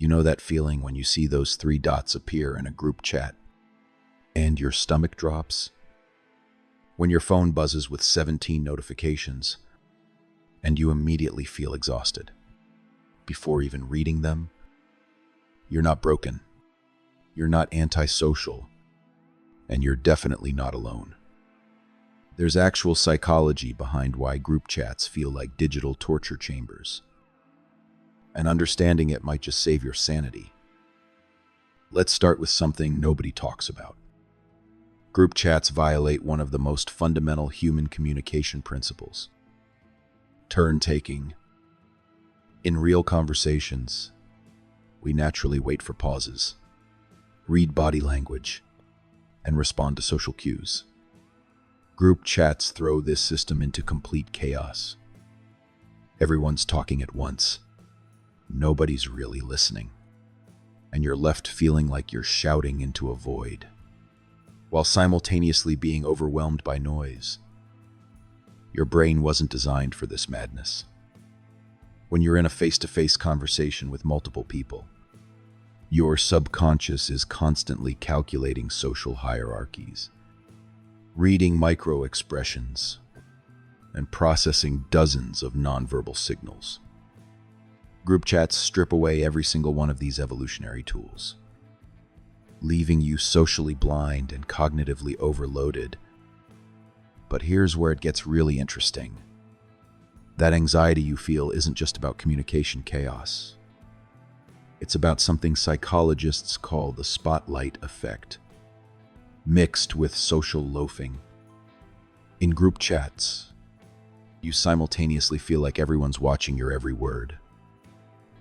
You know that feeling when you see those three dots appear in a group chat and your stomach drops? When your phone buzzes with 17 notifications and you immediately feel exhausted before even reading them? You're not broken. You're not antisocial. And you're definitely not alone. There's actual psychology behind why group chats feel like digital torture chambers. And understanding it might just save your sanity. Let's start with something nobody talks about. Group chats violate one of the most fundamental human communication principles: turn-taking. In real conversations, we naturally wait for pauses, read body language, and respond to social cues. Group chats throw this system into complete chaos. Everyone's talking at once. Nobody's really listening. And you're left feeling like you're shouting into a void, while simultaneously being overwhelmed by noise. Your brain wasn't designed for this madness. When you're in a face-to-face conversation with multiple people, your subconscious is constantly calculating social hierarchies, reading micro-expressions, and processing dozens of nonverbal signals. Group chats strip away every single one of these evolutionary tools, leaving you socially blind and cognitively overloaded. But here's where it gets really interesting. That anxiety you feel isn't just about communication chaos. It's about something psychologists call the spotlight effect, mixed with social loafing. In group chats, you simultaneously feel like everyone's watching your every word,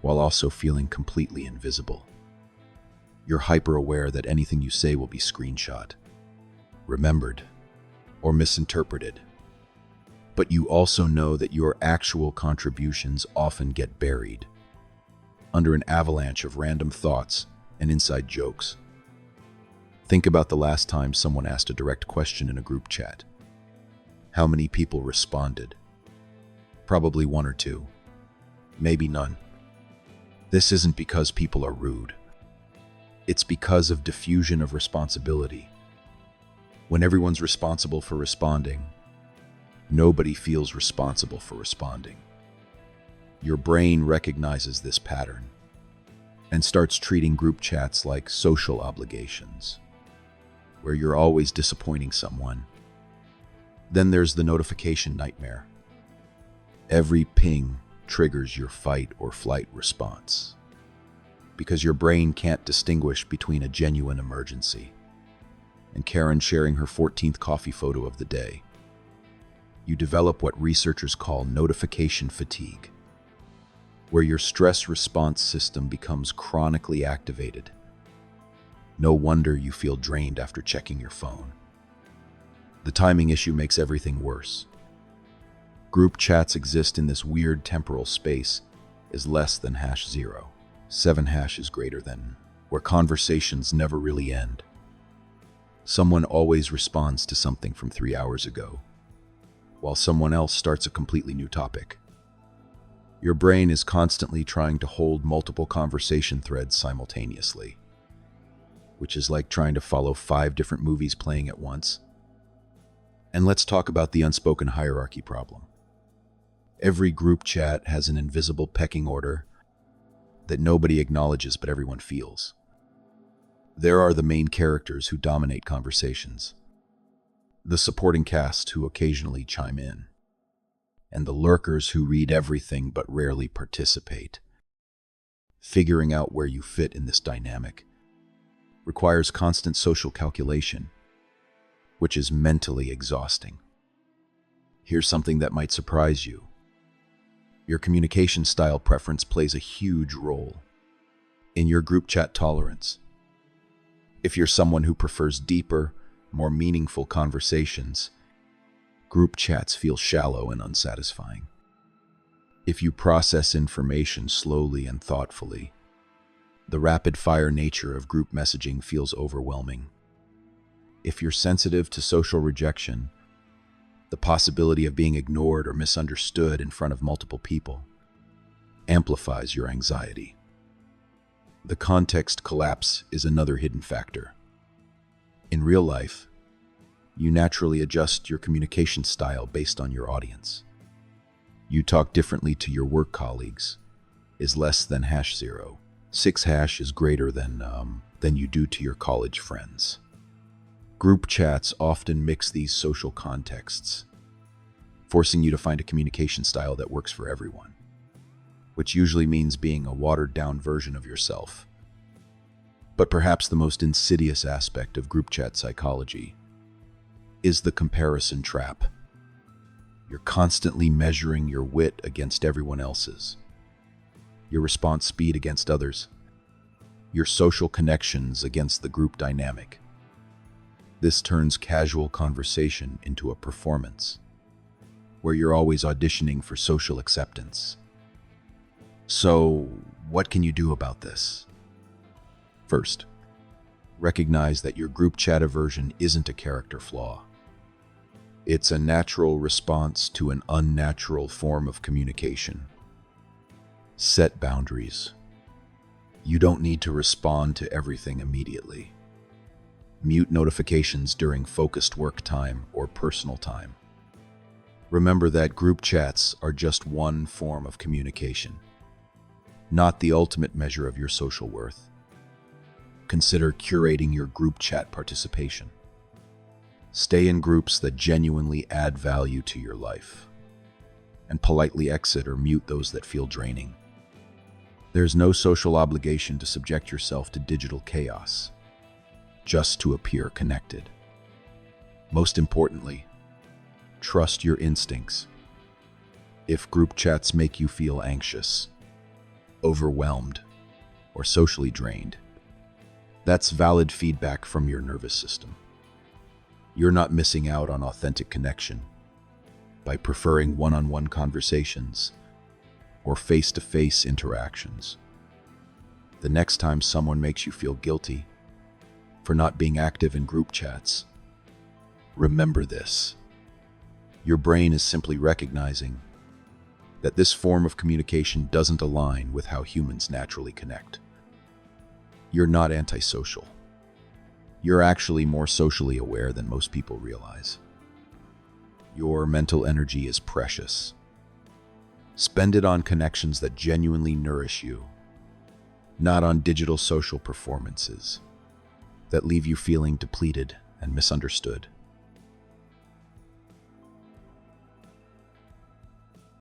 while also feeling completely invisible. You're hyper-aware that anything you say will be screenshot, remembered, or misinterpreted. But you also know that your actual contributions often get buried under an avalanche of random thoughts and inside jokes. Think about the last time someone asked a direct question in a group chat. How many people responded? Probably one or two, maybe none. This isn't because people are rude. It's because of diffusion of responsibility. When everyone's responsible for responding, nobody feels responsible for responding. Your brain recognizes this pattern and starts treating group chats like social obligations, where you're always disappointing someone. Then there's the notification nightmare. Every ping triggers your fight or flight response, because your brain can't distinguish between a genuine emergency and Karen sharing her 14th coffee photo of the day. You develop what researchers call notification fatigue, where your stress response system becomes chronically activated. No wonder you feel drained after checking your phone. The timing issue makes everything worse. Group chats exist in this weird temporal space is less than #0. 7 hash is greater than, where conversations never really end. Someone always responds to something from 3 hours ago, while someone else starts a completely new topic. Your brain is constantly trying to hold multiple conversation threads simultaneously, which is like trying to follow 5 different movies playing at once. And let's talk about the unspoken hierarchy problem. Every group chat has an invisible pecking order that nobody acknowledges but everyone feels. There are the main characters who dominate conversations, the supporting cast who occasionally chime in, and the lurkers who read everything but rarely participate. Figuring out where you fit in this dynamic requires constant social calculation, which is mentally exhausting. Here's something that might surprise you. Your communication style preference plays a huge role in your group chat tolerance. If you're someone who prefers deeper, more meaningful conversations, group chats feel shallow and unsatisfying. If you process information slowly and thoughtfully, the rapid-fire nature of group messaging feels overwhelming. If you're sensitive to social rejection, the possibility of being ignored or misunderstood in front of multiple people amplifies your anxiety. The context collapse is another hidden factor. In real life, you naturally adjust your communication style based on your audience. You talk differently to your work colleagues is less than #0. 6 is greater than you do to your college friends. Group chats often mix these social contexts, forcing you to find a communication style that works for everyone, which usually means being a watered-down version of yourself. But perhaps the most insidious aspect of group chat psychology is the comparison trap. You're constantly measuring your wit against everyone else's, your response speed against others, your social connections against the group dynamic. This turns casual conversation into a performance, where you're always auditioning for social acceptance. So, what can you do about this? First, recognize that your group chat aversion isn't a character flaw. It's a natural response to an unnatural form of communication. Set boundaries. You don't need to respond to everything immediately. Mute notifications during focused work time or personal time. Remember that group chats are just one form of communication, not the ultimate measure of your social worth. Consider curating your group chat participation. Stay in groups that genuinely add value to your life, and politely exit or mute those that feel draining. There's no social obligation to subject yourself to digital chaos, just to appear connected. Most importantly, trust your instincts. If group chats make you feel anxious, overwhelmed, or socially drained, that's valid feedback from your nervous system. You're not missing out on authentic connection by preferring one-on-one conversations or face-to-face interactions. The next time someone makes you feel guilty for not being active in group chats, remember this. Your brain is simply recognizing that this form of communication doesn't align with how humans naturally connect. You're not antisocial. You're actually more socially aware than most people realize. Your mental energy is precious. Spend it on connections that genuinely nourish you, not on digital social performances that leave you feeling depleted and misunderstood.